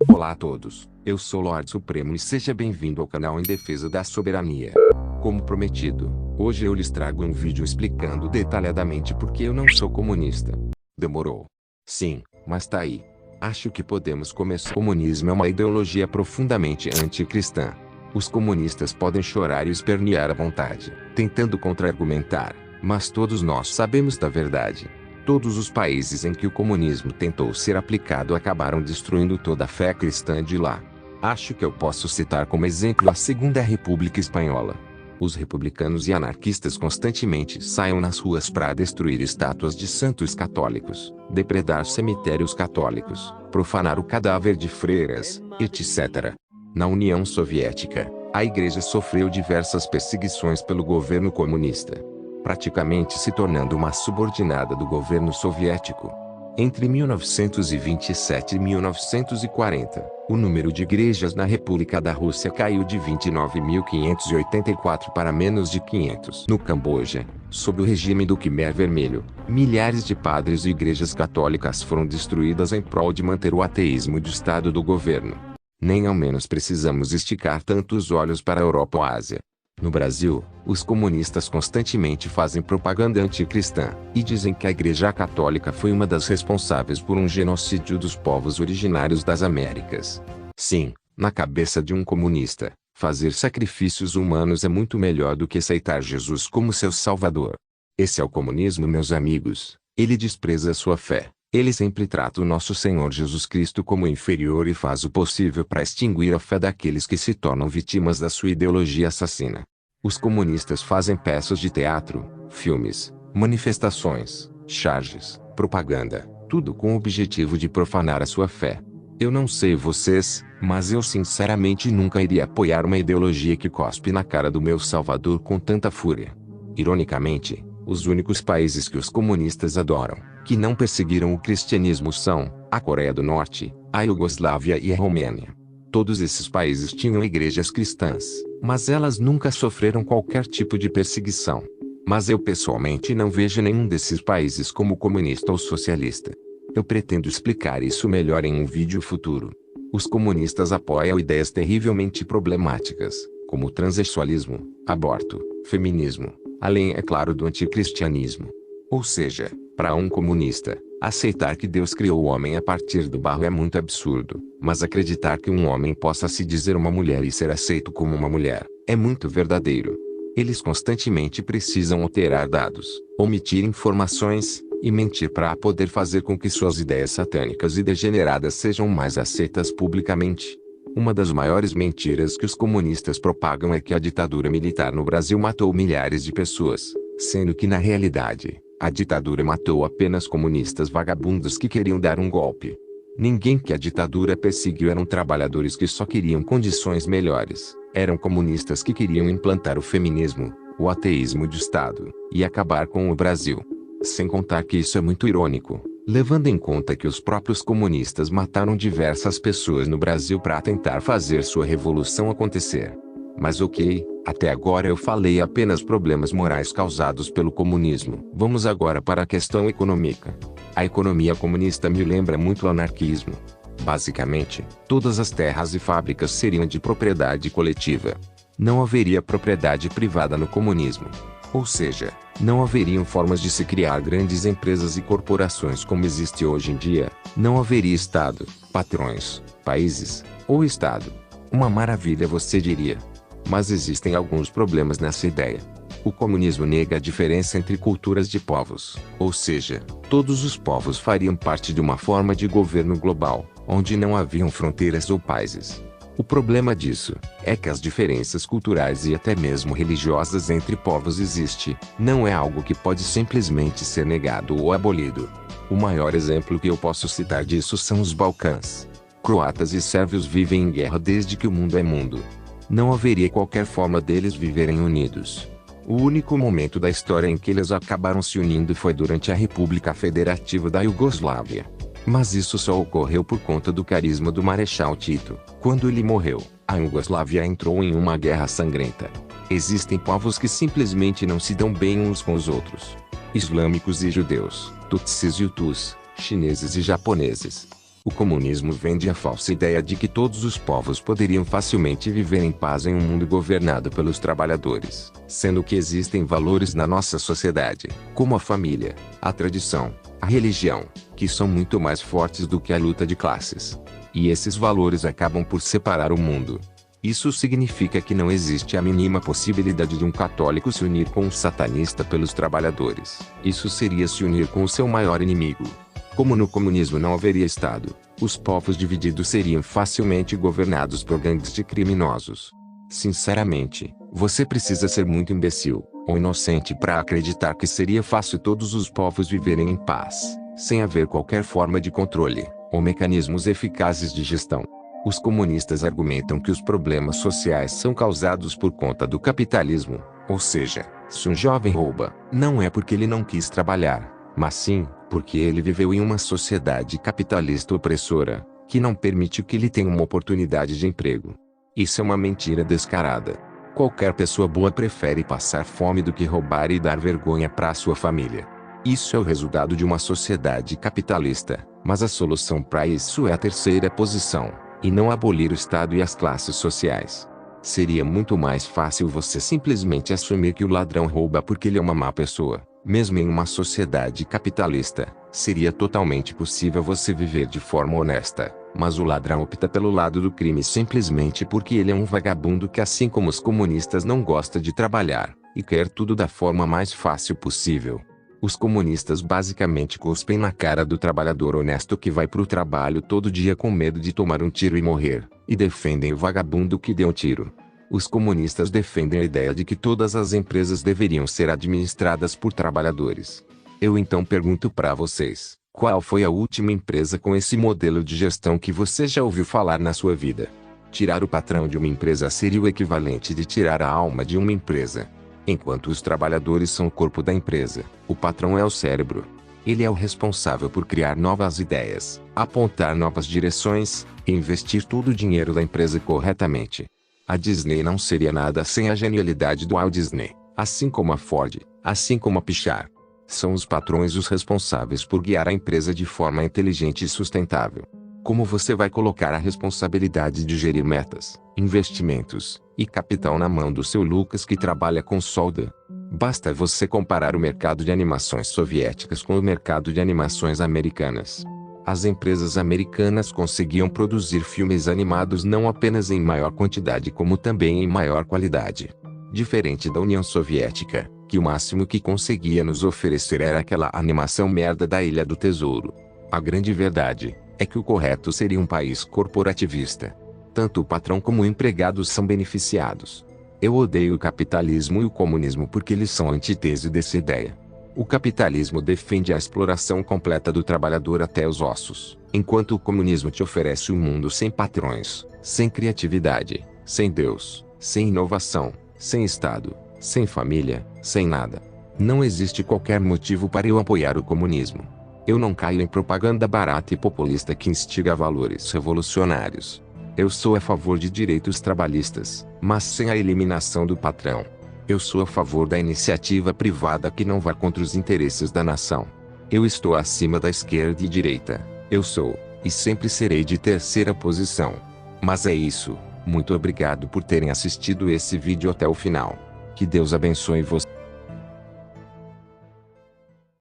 Olá a todos, eu sou o Lorde Supremo e seja bem-vindo ao canal em defesa da soberania. Como prometido, hoje eu lhes trago um vídeo explicando detalhadamente por que eu não sou comunista. Demorou? Sim, mas tá aí. Acho que podemos começar. O comunismo é uma ideologia profundamente anticristã. Os comunistas podem chorar e espernear à vontade, tentando contra-argumentar, mas todos nós sabemos da verdade. Todos os países em que o comunismo tentou ser aplicado acabaram destruindo toda a fé cristã de lá. Acho que eu posso citar como exemplo a Segunda República Espanhola. Os republicanos e anarquistas constantemente saem nas ruas para destruir estátuas de santos católicos, depredar cemitérios católicos, profanar o cadáver de freiras, etc. Na União Soviética, a igreja sofreu diversas perseguições pelo governo comunista, praticamente se tornando uma subordinada do governo soviético. Entre 1927 e 1940, o número de igrejas na República da Rússia caiu de 29.584 para menos de 500. No Camboja, sob o regime do Khmer Vermelho, milhares de padres e igrejas católicas foram destruídas em prol de manter o ateísmo de Estado do governo. Nem ao menos precisamos esticar tanto os olhos para a Europa ou a Ásia. No Brasil, os comunistas constantemente fazem propaganda anticristã, e dizem que a Igreja Católica foi uma das responsáveis por um genocídio dos povos originários das Américas. Sim, na cabeça de um comunista, fazer sacrifícios humanos é muito melhor do que aceitar Jesus como seu salvador. Esse é o comunismo, meus amigos. Ele despreza a sua fé. Ele sempre trata o nosso Senhor Jesus Cristo como inferior e faz o possível para extinguir a fé daqueles que se tornam vítimas da sua ideologia assassina. Os comunistas fazem peças de teatro, filmes, manifestações, charges, propaganda, tudo com o objetivo de profanar a sua fé. Eu não sei vocês, mas eu sinceramente nunca iria apoiar uma ideologia que cospe na cara do meu Salvador com tanta fúria. Ironicamente, os únicos países que os comunistas adoram, que não perseguiram o cristianismo são a Coreia do Norte, a Iugoslávia e a Romênia. Todos esses países tinham igrejas cristãs, mas elas nunca sofreram qualquer tipo de perseguição. Mas eu pessoalmente não vejo nenhum desses países como comunista ou socialista. Eu pretendo explicar isso melhor em um vídeo futuro. Os comunistas apoiam ideias terrivelmente problemáticas, como o transexualismo, aborto, feminismo, além, é claro, do anticristianismo. Ou seja, para um comunista, aceitar que Deus criou o homem a partir do barro é muito absurdo, mas acreditar que um homem possa se dizer uma mulher e ser aceito como uma mulher, é muito verdadeiro. Eles constantemente precisam alterar dados, omitir informações, e mentir para poder fazer com que suas ideias satânicas e degeneradas sejam mais aceitas publicamente. Uma das maiores mentiras que os comunistas propagam é que a ditadura militar no Brasil matou milhares de pessoas, sendo que na realidade, a ditadura matou apenas comunistas vagabundos que queriam dar um golpe. Ninguém que a ditadura perseguiu eram trabalhadores que só queriam condições melhores, eram comunistas que queriam implantar o feminismo, o ateísmo de Estado, e acabar com o Brasil. Sem contar que isso é muito irônico, levando em conta que os próprios comunistas mataram diversas pessoas no Brasil para tentar fazer sua revolução acontecer. Mas ok, até agora eu falei apenas problemas morais causados pelo comunismo. Vamos agora para a questão econômica. A economia comunista me lembra muito o anarquismo. Basicamente, todas as terras e fábricas seriam de propriedade coletiva. Não haveria propriedade privada no comunismo. Ou seja, não haveriam formas de se criar grandes empresas e corporações como existe hoje em dia. Não haveria Estado, patrões, países, ou Estado. Uma maravilha, você diria. Mas existem alguns problemas nessa ideia. O comunismo nega a diferença entre culturas de povos, ou seja, todos os povos fariam parte de uma forma de governo global, onde não haviam fronteiras ou países. O problema disso é que as diferenças culturais e até mesmo religiosas entre povos existem, não é algo que pode simplesmente ser negado ou abolido. O maior exemplo que eu posso citar disso são os Balcãs. Croatas e sérvios vivem em guerra desde que o mundo é mundo. Não haveria qualquer forma deles viverem unidos. O único momento da história em que eles acabaram se unindo foi durante a República Federativa da Iugoslávia. Mas isso só ocorreu por conta do carisma do Marechal Tito. Quando ele morreu, a Iugoslávia entrou em uma guerra sangrenta. Existem povos que simplesmente não se dão bem uns com os outros. Islâmicos e judeus, tutsis e hutus, chineses e japoneses. O comunismo vende a falsa ideia de que todos os povos poderiam facilmente viver em paz em um mundo governado pelos trabalhadores, sendo que existem valores na nossa sociedade, como a família, a tradição, a religião, que são muito mais fortes do que a luta de classes. E esses valores acabam por separar o mundo. Isso significa que não existe a mínima possibilidade de um católico se unir com um satanista pelos trabalhadores. Isso seria se unir com o seu maior inimigo. Como no comunismo não haveria Estado, os povos divididos seriam facilmente governados por gangues de criminosos. Sinceramente, você precisa ser muito imbecil ou inocente para acreditar que seria fácil todos os povos viverem em paz, sem haver qualquer forma de controle ou mecanismos eficazes de gestão. Os comunistas argumentam que os problemas sociais são causados por conta do capitalismo, ou seja, se um jovem rouba, não é porque ele não quis trabalhar, mas sim porque ele viveu em uma sociedade capitalista opressora, que não permite que ele tenha uma oportunidade de emprego. Isso é uma mentira descarada. Qualquer pessoa boa prefere passar fome do que roubar e dar vergonha para sua família. Isso é o resultado de uma sociedade capitalista, mas a solução para isso é a terceira posição, e não abolir o Estado e as classes sociais. Seria muito mais fácil você simplesmente assumir que o ladrão rouba porque ele é uma má pessoa. Mesmo em uma sociedade capitalista, seria totalmente possível você viver de forma honesta, mas o ladrão opta pelo lado do crime simplesmente porque ele é um vagabundo que, assim como os comunistas, não gosta de trabalhar e quer tudo da forma mais fácil possível. Os comunistas basicamente cuspem na cara do trabalhador honesto que vai pro trabalho todo dia com medo de tomar um tiro e morrer, e defendem o vagabundo que deu o tiro. Os comunistas defendem a ideia de que todas as empresas deveriam ser administradas por trabalhadores. Eu então pergunto para vocês, qual foi a última empresa com esse modelo de gestão que você já ouviu falar na sua vida? Tirar o patrão de uma empresa seria o equivalente de tirar a alma de uma empresa. Enquanto os trabalhadores são o corpo da empresa, o patrão é o cérebro. Ele é o responsável por criar novas ideias, apontar novas direções, e investir todo o dinheiro da empresa corretamente. A Disney não seria nada sem a genialidade do Walt Disney, assim como a Ford, assim como a Pixar. São os patrões os responsáveis por guiar a empresa de forma inteligente e sustentável. Como você vai colocar a responsabilidade de gerir metas, investimentos e capital na mão do seu Lucas que trabalha com solda? Basta você comparar o mercado de animações soviéticas com o mercado de animações americanas. As empresas americanas conseguiam produzir filmes animados não apenas em maior quantidade como também em maior qualidade. Diferente da União Soviética, que o máximo que conseguia nos oferecer era aquela animação merda da Ilha do Tesouro. A grande verdade é que o correto seria um país corporativista. Tanto o patrão como o empregado são beneficiados. Eu odeio o capitalismo e o comunismo porque eles são a antítese dessa ideia. O capitalismo defende a exploração completa do trabalhador até os ossos, enquanto o comunismo te oferece um mundo sem patrões, sem criatividade, sem Deus, sem inovação, sem Estado, sem família, sem nada. Não existe qualquer motivo para eu apoiar o comunismo. Eu não caio em propaganda barata e populista que instiga valores revolucionários. Eu sou a favor de direitos trabalhistas, mas sem a eliminação do patrão. Eu sou a favor da iniciativa privada que não vá contra os interesses da nação. Eu estou acima da esquerda e direita. Eu sou, e sempre serei de terceira posição. Mas é isso. Muito obrigado por terem assistido esse vídeo até o final. Que Deus abençoe você.